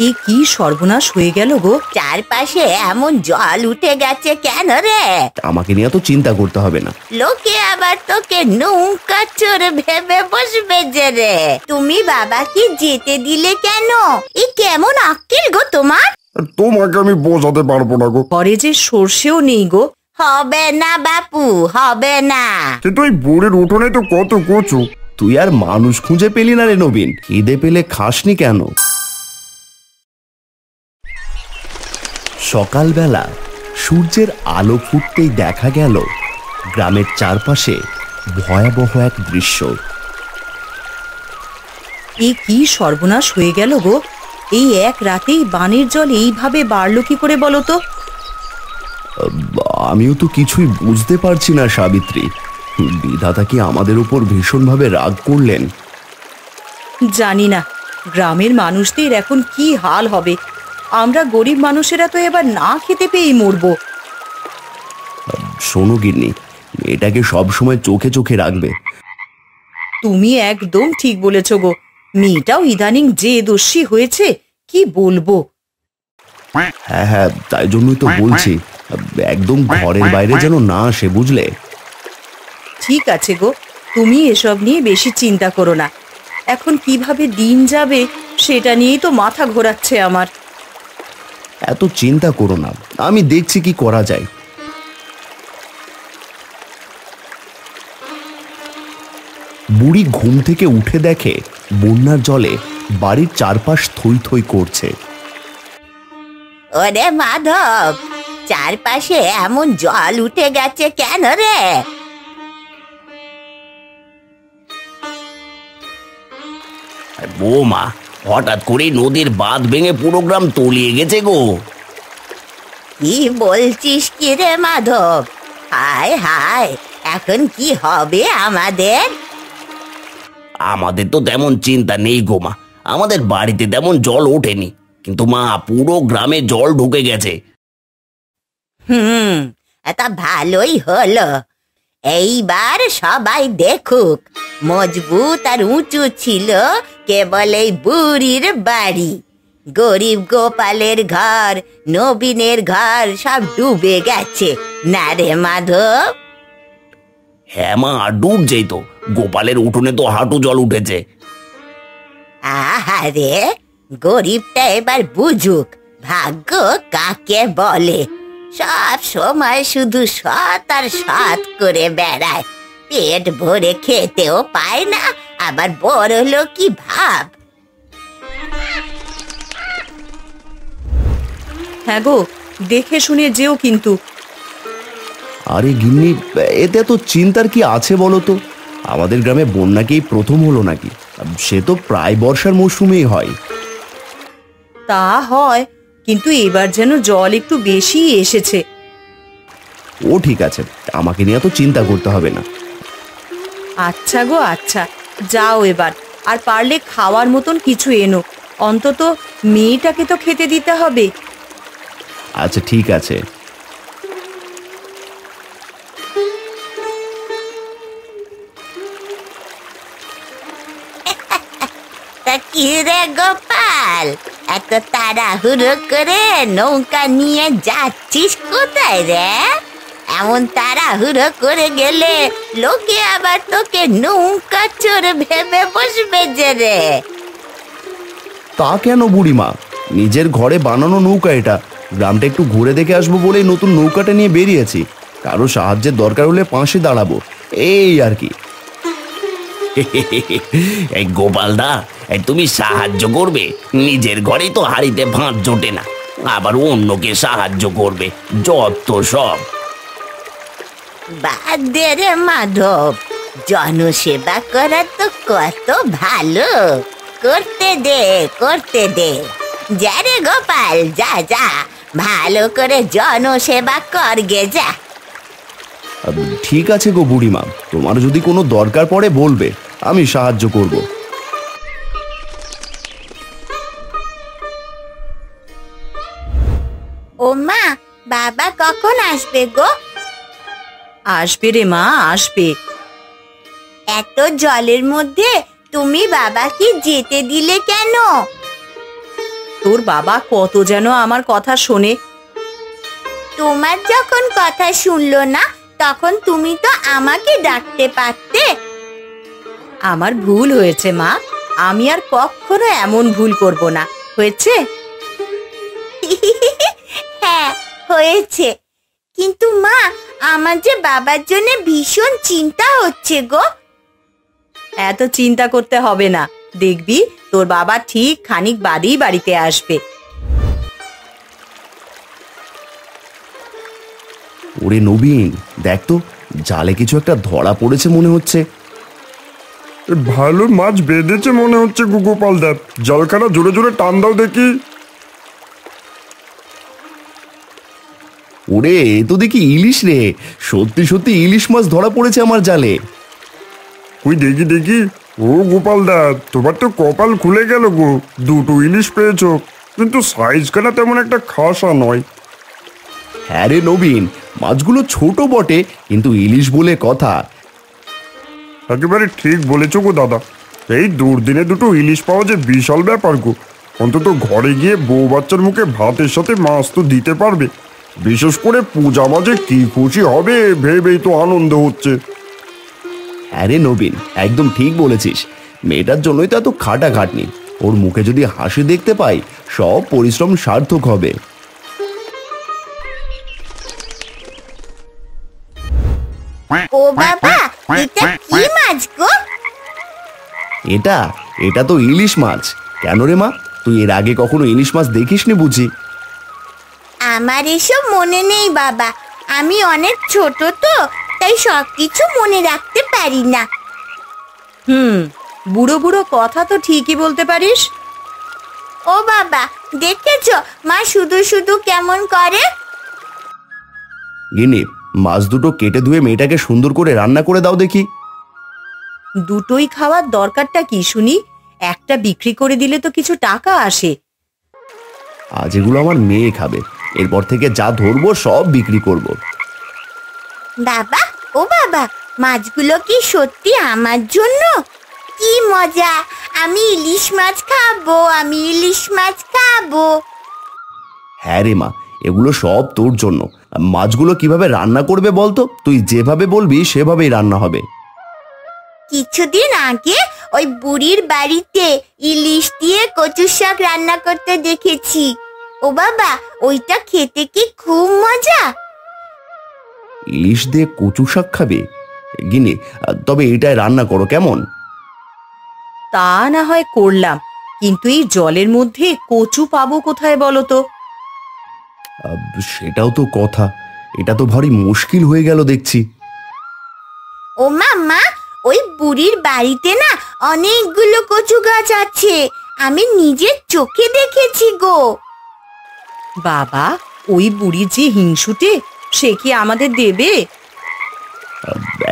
এ কি সর্বনাশ হয়ে গেল গো! চারপাশে এমন জল উঠে গেছে কেন রে? আমাকে নিয়ে তো চিন্তা করতে হবে না। লোকে আবার তোকে নৌকা চোর ভেবে বসবে যে রে। তুমি বাবাকে যেতে দিলে কেন? এ কেমন আক্কেল গো তোমার! তোমাকে আমি বোঝাতে পারবো না গো। ঘরে যে সর্ষেও নেই গো। হবে না বাপু, হবে না। কিন্তু এই বুড়ির উঠোনে তো কত কচু। তুই আর মানুষ খুঁজে পেলি না রে নবীন? খিদে পেলে খাসনি কেন? সকালবেলা সূর্যের আলো ফুটতেই দেখা গেল গ্রামের চারপাশে ভয়াবহ এক দৃশ্য। এ কি সর্বনাশ হয়ে গেল গো! এই এক রাতেই বানের জল এইভাবে বাড়লো কি করে বলো তো? আমিও তো কিছুই বুঝতে পারছি না সাবিত্রী। বিধাতা কি আমাদের উপর ভীষণভাবে রাগ করলেন? জানি না, গ্রামের মানুষদের এখন কি হাল হবে। আমরা গরিব মানুষেরা তো এবার না খেতে পেয়েই মরবো। শোনো গিন্নি, এটাকে সবসময় চোখে চোখে রাখবে। তুমি একদম ঠিক বলেছ গো। মেয়েটাও ইদানিং যে দোষী হয়েছে কি বলবো। হ্যাঁ হ্যাঁ, তাই জন্যই তো বলছি, একদম ঘরের বাইরে যেন না আসে, বুঝলে? ঠিক আছে গো, তুমি এসব নিয়ে বেশি চিন্তা করো না। এখন কিভাবে দিন যাবে সেটা নিয়েই তো মাথা ঘোরাচ্ছে আমার। এত চিন্তা করো না, আমি দেখছি কি করা যায়। বুড়ি ঘুম থেকে উঠে দেখে বন্যার জলে বাড়ির চারপাশ থই থই করছে। ওরে মাধব, চারপাশে এমন জল উঠে গেছে কেন রে? বৌমা, হঠাৎ করে নদীর বাঁধ ভেঙে পুরো গ্রাম তলিয়ে গেছে গো। কি বলছিস কি রে মাধব? হায় হায়, এখন কি হবে আমাদের? আমাদের তো তেমন চিন্তা নেই গো মা, আমাদের বাড়িতে তেমন জল ওঠেনি, কিন্তু মা পুরো গ্রামে জল ঢুকে গেছে। এটা ভালোই হলো। এইবার সবাই দেখুক মজবুত আর উঁচু ছিল কেবল এই বুড়ির বাড়ি। গরিব গোপালের ঘর, নবীনের ঘর সব ডুবে গেছে না রে মাধব? হ্যাঁ মা, ডুব যেত। গোপালের উঠোনে তো হাঁটু জল উঠেছে। আহারে, গরিবটা এবার বুঝুক ভাগ্য কাকে বলে। সব সময় শুধু সৎ আর সৎ করে বেড়ায়, পেট ভরে খেতেও পায় না, আবার বড় লোকই ভাব। হ্যাঁ গো, দেখে শুনে যেও কিন্তু। আরে গিন্নি, এতে তো চিন্তার কি আছে বলো তো? আমাদের গ্রামে বন্যাকেই প্রথম হলো নাকি? সে তো প্রায় বর্ষার মৌসুমেই হয়। তা হয়, কিন্তু এবার যেন জল একটু বেশি এসেছে। ও ঠিক আছে, আমাকে নিয়ে তো চিন্তা করতে হবে না। আচ্ছা গো আচ্ছা, যাও এবার। আর পারলে খাওয়ার মতন কিছু এনো, অন্তত মেয়েটাকে তো খেতে দিতে হবে। আচ্ছা ঠিক আছে। তা কি রে গোপাল, এত তাড়াহুড়ো করে নৌকা নিয়ে যাচ্ছিস কোথায় রে? এমন তাড়াহুড়ো করে গেলে লোকে আবার তোকে নৌকা চোর ভেবে বসবে যে রে। তা কেন বুড়িমা? নিজের ঘরে বানানো নৌকা এটা। গ্রামটা একটু ঘুরে দেখে আসবো বলেই নতুন নৌকাটা নিয়ে বেরিয়েছি। কারো সাহায্যের দরকার হলে পাশে দাঁড়াবো, এই আর কি। এই গোপালদা, তুমি সাহায্য করবে? নিজের ঘরে তো হাড়িতে ভাঁজ জোটে না, আবার অন্যকে সাহায্য করবে, যত সব। বাদ দে রে মাধব, জনসেবা করা তো কত ভালো। করতে দে, করতে দে। যা রে গোপাল, যা যা, ভালো করে জনসেবা করগে যা। ঠিক আছে গো বুড়িমা, তোমার যদি কোনো দরকার পড়ে বলবে, আমি সাহায্য করব। ও মা, বাবা কখন আসবে গো? আসবে রে মা, আসবে। এত জলের মধ্যে তুমি বাবাকে যেতে দিলে কেন? তোর বাবা কত যেন আমার কথা শোনে। তোমার যখন কথা শুনলো না তখন তুমি তো আমাকে ডাকতে পারতে। আমার ভুল হয়েছে মা, আমি আর কখনো এমন ভুল করব না, হয়েছে? হ্যাঁ হয়েছে, কিন্তু মা আমার যে বাবার জন্য ভীষণ চিন্তা হচ্ছে গো। এত চিন্তা করতে হবে না, দেখবি তোর বাবা ঠিক খানিক বাদেই বাড়িতে আসবে। ওরে নবীন, দেখ তো জালে কিছু একটা ধরা পড়েছে মনে হচ্ছে। ভালো মাছ বেঁধেছে মনে হচ্ছে গো গোপালদা, জলখানা জোরে জোরে টান দাও দেখি। ওরে এ তো দেখি ইলিশ রে, সত্যি সত্যি ইলিশ মাছ ধরা পড়েছে আমার জালে। ওই দেখি দেখি, ও গোপালদা তোমার তো কপাল খুলে গেল গো, দুটো ইলিশ পেয়েছো, কিন্তু সাইজখানা তেমন একটা খাসা নয়। হ্যাঁ রে নবীন, মাছগুলো ছোট বটে কিন্তু ইলিশ বলে কথা। একেবারে ঠিক বলেছো গো দাদা, এই দুর্দিনে দুটো ইলিশ পাওয়া যে বিশাল ব্যাপার গো। অন্তত ঘরে গিয়ে বউ বাচ্চার মুখে ভাতের সাথে মাছ তো দিতে পারবে, বিশেষ করে পূজা মাঝে কি খুশি হবে ভেবেই তো আনন্দ হচ্ছে। হ্যাঁ রে নবীন, একদম ঠিক বলেছিস, মেয়েটার জন্যই তো এত খাটাখাটনি। ওর মুখে যদি হাসি দেখতে পাই সব পরিশ্রম সার্থক হবে। ও বাবা, এটা কি মাছ গো? এটা এটা তো ইলিশ মাছ। কেন রে মা, তুই এর আগে কখনো ইলিশ মাছ দেখিসনি বুঝি? আমার এসব মনে নেই বাবা, আমি অনেক ছোট তো, তাই সবকিছু মনে রাখতে পারি না। বুড়ো বুড়ো কথা তো ঠিকই বলতে পারিস। ও বাবা, দেখেছো মা শুধু শুধু কেমন করে? গিনি, মাছ দুটো কেটে ধুয়ে মেয়েটাকে সুন্দর করে রান্না করে দাও দেখি। দুটোই খাওয়ার দরকারটা কি শুনি? একটা বিক্রি করে দিলে তো কিছু টাকা আসে। আজ এগুলো আমার মেয়ে খাবে, এরপর থেকে যা ধরবো সব বিক্রি করব। বাবা, ও বাবা, মাছগুলো কি সত্যি আমার জন্য? কি মজা! আমি ইলিশ মাছ খাবো, আমি ইলিশ মাছ খাবো। হ্যাঁ রে মা, এগুলো সব তোর জন্য। মাছগুলো কিভাবে রান্না করবে বলতো? তুই যেভাবে বলবি সেভাবেই রান্না হবে। কিছুদিন আগে ওই বুড়ির বাড়িতে ইলিশ দিয়ে কচু শাক রান্না করতে দেখেছি। ও বাবা, ওইটা খেতে কি খুব মজা। ইলিশ দিয়ে কচু শাক খাবে? গিনি, তবে এটাই রান্না করো কেমন? তা না হয় করলাম, কিন্তু এই জলের মধ্যে কচু পাবো কোথায় বলো তো? সেটাও তো কথা, এটা তো ভারী মুশকিল হয়ে গেল দেখছি। ও মাম্মা, ওই বুড়ির বাড়িতে না অনেকগুলো কচু গাছ আছে, আমি নিজের চোখে দেখেছি গো। বাবা, ওই বুড়ি যে হিংসুটে, সে কি আমাদের দেবে?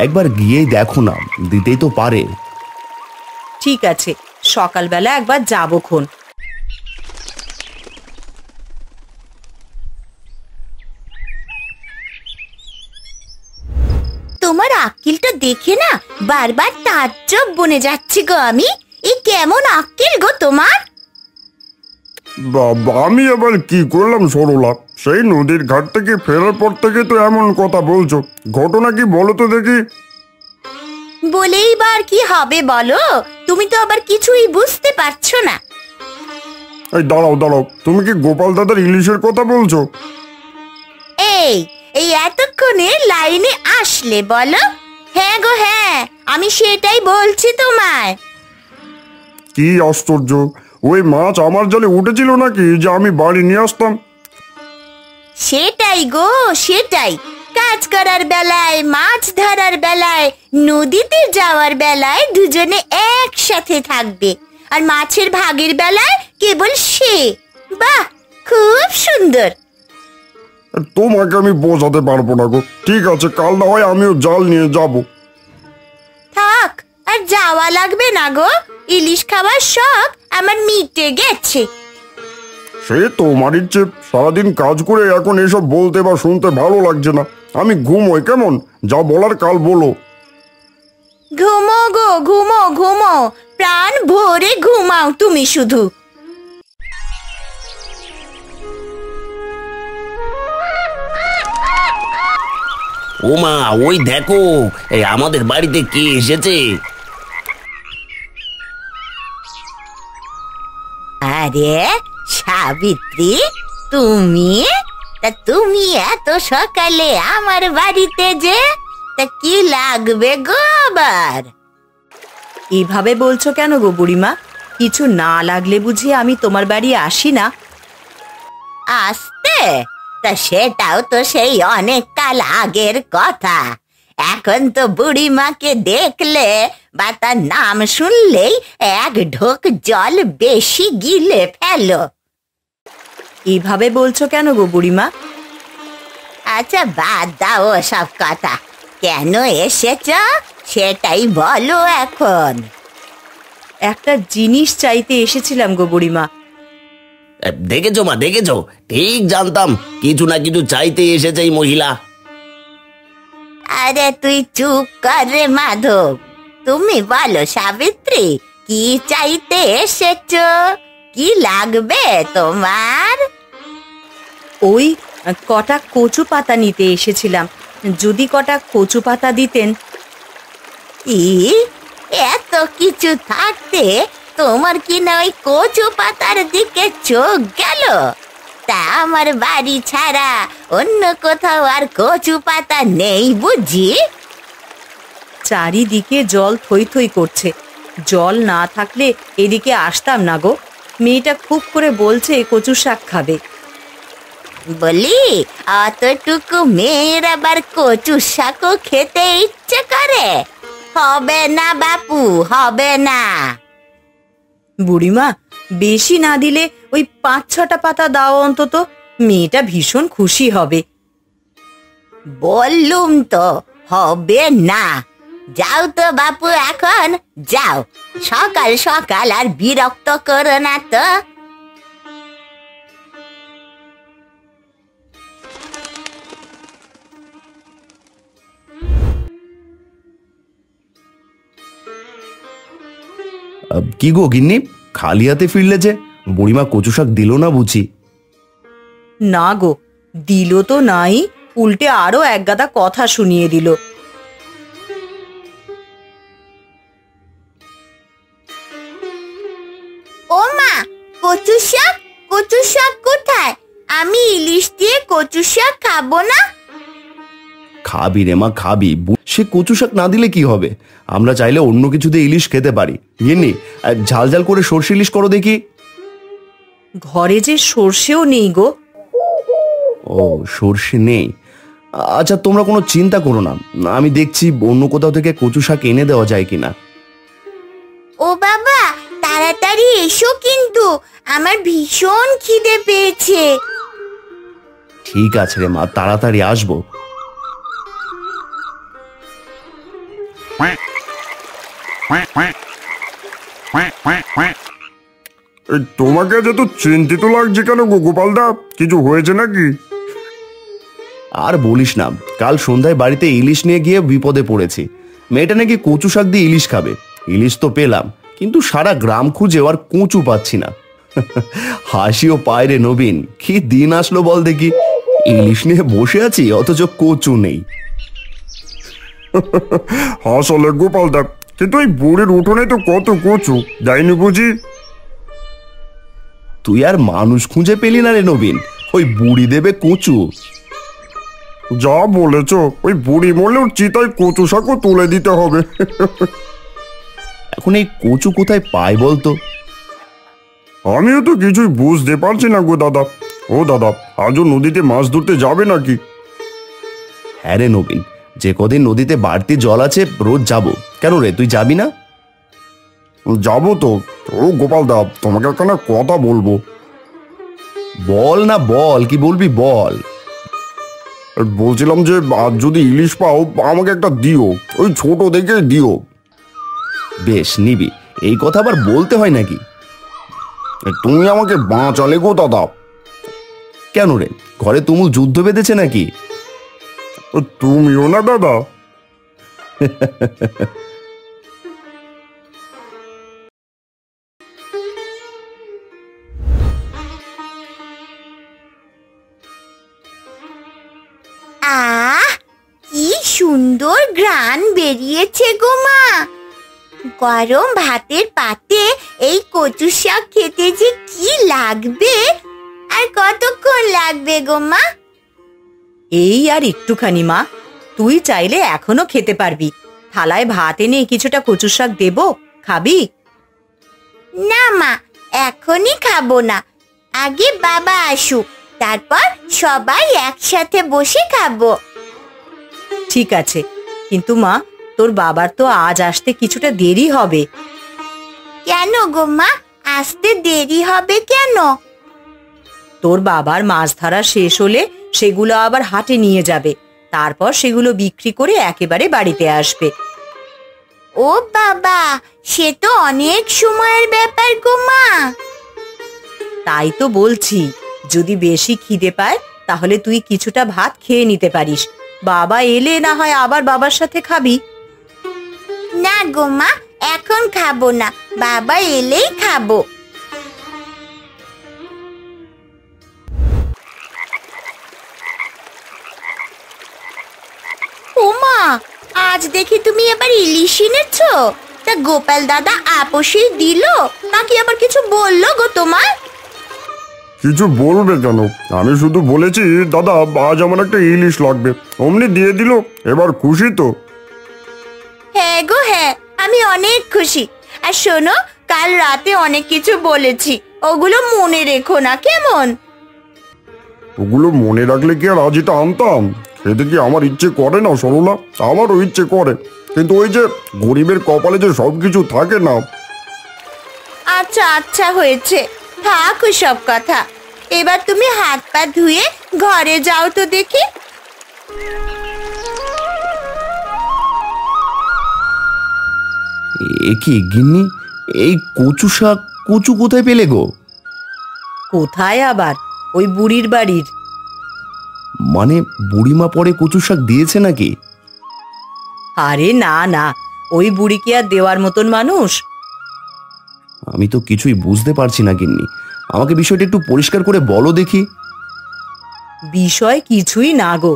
একবার গিয়েই দেখো না, দিতেই তো পারে। ঠিক আছে, সকালবেলা একবার যাবো খন। তোমার আক্কেলটা দেখে না বারবার তাজ্জব বনে যাচ্ছে গো আমি। এই কেমন আক্কেল গো তোমার? বাবা, আমি আবার কি করলাম সরলা? সেই নদীর ঘাট থেকে ফেরার পর থেকে তো এমন কথা বলছো, ঘটনা কি বলো তো দেখি। বলেই বার কি হবে বলো? তুমি তো আবার কিছুই বুঝতে পারছো না। এই দাঁড়াও দাঁড়াও, তুমি কি গোপাল দাদার ইলিশের কথা বলছো? এই এই এতক্ষণে লাইনে আসলে বলো? হ্যাঁ গো হ্যাঁ, আমি সেটাই বলছি তোমায়। কি আশ্চর্য, ওই মাছ আমার জালে উঠেছিল নাকি যে আমি বাড়ি নিয়ে আসতাম? সেটাই গো সেটাই, কাজ করার বেলায়, মাছ ধরার বেলায়, নদীতে যাওয়ার বেলায় দুজনে একসাথে থাকবে, আর মাছের ভাগের বেলায় কেবল সে। বাহ, খুব সুন্দর। তোমাকে আমি বোঝাতে পারবো না গো। ঠিক আছে, কাল না হয় আমিও জাল নিয়ে যাব। থাক, আর যাওয়া লাগবে না গো, ইলিশ খাওয়ার শখ আমার মিটে গেছে। সে তোমার ইচ্ছে, সারাদিন কাজ করে এখন এসব বলতে বা শুনতে ভালো লাগছে না। আমি ঘুমোই কেমন, যা বলার কাল বলো। ঘুমো গো, ঘুমো ঘুমো, প্রাণ ভরে ঘুমাও তুমি শুধু। ওমা, ওই দেখো, এই আমাদের বাড়িতে কে এসেছে। আরে সাবিত্রী, তুমি? তা তুমি এত সকালে আমার বাড়িতে যে? তা কি লাগবে গো আবার? এভাবে বলছো কেন গো বুড়িমা? কিছু না লাগলে বুঝি আমি তোমার বাড়ি আসি না? আসতে? তা সেটাও তো সেই অনেক কাল আগের কথা। এখন তো বুড়িমাকে দেখলে বা তার নাম শুনলেই এক ঢোক জল বেশি গিলে ফেলো। এভাবে বলছো কেন গো বুড়িমা? আচ্ছা বাদ দাও ওসব কথা। কেন এসেছ সেটাই বলো এখন। একটা জিনিস চাইতে এসেছিলাম গো বুড়িমা। দেখেছো মা, দেখেছো, ঠিক জানতাম কিছু না কিছু চাইতে এসেছে এই মহিলা। আরে তুই চুপ কর রে মাধব। তুমি বলো সাবিত্রী, কি চাইতে এসেছো? কি লাগবে তোমার? ওই কটা কচু পাতা নিতে এসেছিলাম, যদি কটা কচু পাতা দিতেন। কি? এত কিছু থাকতে তোমার কি না ওই কচু পাতার দিকে চোখ গেল? তা আমার বাড়ি ছাড়া অন্য কোথাও আর কচু পাতা নেই বুঝি? চারিদিকে জল থই থই করছে, জল না থাকলে এদিকে আসতাম না গো। মেয়েটা খুব করে বলছে কচু শাক খাবে। বলি, অতটুকু মেয়ের আবার কচু শাকও খেতে ইচ্ছে করে? হবে না বাপু, হবে না। বুড়িমা, বেশি না দিলে ওই 5-6টা পাতা দাও অন্তত, মেয়েটা ভীষণ খুশি হবে। বললুম তো হবে না। যাও তো বাপু, এখন যাও। সকাল সকাল আর বিরক্ত করো না তো। কি গো গিন্নি, খালি হাতে ফিরলে যে? বুড়িমা কচু শাক দিল না বুঝি? না গো, দিল তো নাই, উল্টে আরো এক গাদা কথা শুনিয়ে দিল। ও মা, কচু শাক? কচু শাক কোথায়? আমি ইলিশ দিয়ে কচু শাক খাবো না। খাবি রে মা, খাবি। সে কচু শাক না দিলে কি হবে? আমরা চাইলে অন্য কিছু দিয়ে ইলিশ খেতে পারি। গিন্নি, ঝাল ঝাল করে সর্ষে ইলিশ করো দেখি। ঘরে যে সর্ষেও নেই গো। ও, সর্ষে নেই? আচ্ছা, তোমরা কোনো চিন্তা করো না, আমি দেখছি অন্য কোথাও থেকে কচু শাক এনে দেওয়া যায় কিনা। ও বাবা, তাড়াতাড়ি এসো কিন্তু, আমার ভীষণ খিদে পেয়েছে। ঠিক আছে রে মা, তাড়াতাড়ি আসবো। এই তোমাকে যত চিন্তিত লাগছে কেন গো গোপালদা? কিছু হয়েছে নাকি? আর বলিস না, কাল সন্ধ্যায় বাড়িতে ইলিশ নিয়ে গিয়ে বিপদে পড়েছি। মেয়েটা নাকি কচু শাক দিয়ে ইলিশ খাবে। ইলিশ তো পেলাম, কিন্তু সারা গ্রাম খুঁজে আর কচু পাচ্ছি না। হাসিও পায় রে নবীন, কি দিন আসলো বল দেখি। ইলিশ নিয়ে বসে আছি, অথচ কচু নেই। আসলে গোপালদা, কিন্তু ওই বুড়ির উঠোনে তো কত কচু, যাইনি বুঝি? তুই আর মানুষ খুঁজে পেলি না রে নবীন, ওই বুড়ি দেবে কচু? যা বলেছ, ওই বুড়ি মরলেও চিতায় কচু শাকও তুলে দিতে হবে। এখন এই কচু কোথায় পাই বলতো? আমিও তো কিছুই বুঝতে পারছি না গো দাদা। ও দাদা, আজও নদীতে মাছ ধরতে যাবে নাকি? হ্যাঁ রে নবীন, যে কদিন নদীতে বাড়তি জল আছে রোজ যাব। কেন রে, তুই যাবি না? যাবো তো। ও গোপালদা, তোমাকে একটা কথা বলবো। বল না, বল, কি বলবি বল। বলছিলাম যে আজ যদি ইলিশ পাও আমাকে একটা দিও, ওই ছোট দেখে দিও। বেশ, নিবি। এই কথা আবার বলতে হয় নাকি? তুমি আমাকে বাঁচালে গো দাদা। কেন রে, ঘরে তুমুল যুদ্ধ বেঁধেছে নাকি? তুমিও না দাদা। আহ, কি সুন্দর ঘ্রাণ বেরিয়েছে গো মা। গরম ভাতের পাতে এই কচু শাক খেতে যে কি লাগবে, আর কতক্ষণ লাগবে গো মা? এই আর একটুখানি মা, তুই চাইলে এখনো খেতে পারবি। থালায় ভাত এনে কিছুটা কচু শাক দেবো, খাবি? না মা, এখনই খাবো না, আগে বাবা আসুক, তারপর সবাই একসাথে বসে খাবো। ঠিক আছে, কিন্তু মা তোর বাবার তো আজ আসতে কিছুটা দেরি হবে। কেন গো মা, আসতে দেরি হবে কেন? তোর বাবার মাছ ধরা শেষ হলে সেগুলো আবার হাটে নিয়ে যাবে, তারপর সেগুলো বিক্রি করে একেবারে বাড়িতে আসবে। ও বাবা, সে তো অনেক সময়ের ব্যাপার গো মা। তাই তো বলছি, যদি বেশি খিদে পায় তাহলে তুই কিছুটা ভাত খেয়ে নিতে পারিস। বাবা এলে না হয় আবার বাবার সাথে খাবি। না গো মা, এখন খাবো না, বাবা এলেই খাবো। ও মা, আজ দেখি তুমি এবার ইলিশ এনেছো। তা গোপাল দাদা আপোষেই দিল নাকি আবার কিছু বললো গো তোমার? কিছু বলবে কেন, আমি শুধু বলেছি দাদা আজ আমার একটা ইলিশ লাগবে, অমনি দিয়ে দিল। এবার খুশি তো? হ্যাঁ গো হ্যাঁ, আমি অনেক খুশি। আর শোনো, কাল রাতে অনেক কিছু বলেছি, ওগুলো মনে রেখো না কেমন? ওগুলো মনে রাখলে কি আর আজ এটা আনতাম? খেতে কি আমার ইচ্ছে করে না সরলা? আমারও ইচ্ছে করে, কিন্তু ওই যে গরিবের কপালে যে সব কিছু থাকে না। আচ্ছা আচ্ছা, হয়েছে, থাক সব কথা। এবার তুমি হাত পা ধুয়ে ঘরে যাও তো দেখি। এ কি গিন্নি, এই কচু শাক কচু কোথায় পেলে গো? কোথায় আবার, ওই বুড়ির বাড়ির। মানে বুড়িমা পরে কচু শাক দিয়েছে নাকি? আরে না না, ওই বুড়ি কি আর দেওয়ার মতন মানুষ? আমি তো কিছুই বুঝতে পারছি না গিন্নি, আমাকে বিষয়টা একটু পরিষ্কার করে বলো দেখি। বিষয় কিছুই না গো,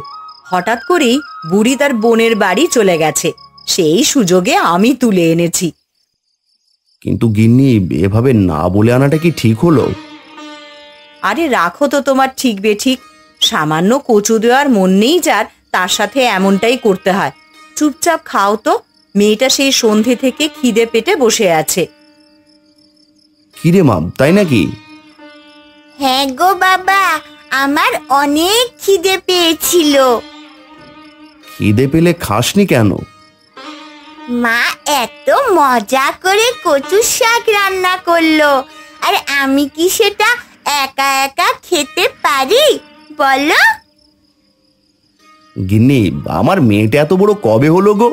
হঠাৎ করেই বুড়ি তার বোনের বাড়ি চলে গেছে, সেই সুযোগে আমি তুলে এনেছি। কিন্তু গিন্নি, এভাবে না বলে আনাটা কি ঠিক হলো? আরে রাখো তো তোমার ঠিক বেঠিক, সামান্য কচু দেওয়ার মন নেই যার, তার সাথে এমনটাই করতে হয়। চুপচাপ খাও তো, মেয়েটা সেই সন্ধে থেকে খিদে পেটে বসে আছে। কিরে মা, তাই নাকি? হ্যাঁ গো বাবা, আমার অনেক খিদে পেয়েছিল। খিদে পেলে খাসনি কেন? মা এত মজা করে কচু শাক রান্না করলো, আর আমি কি সেটা একা একা খেতে পারি বলো? গিন্নি, আমার মেয়েটা এত বড় কবে হলো গো?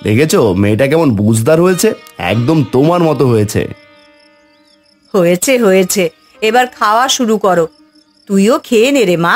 দেখেছো মেয়েটা কেমন বুঝদার হয়েছে, একদম তোমার মতো হয়েছে। হয়েছে হয়েছে, এবার খাওয়া শুরু করো। তুইও খেয়ে নে রে মা।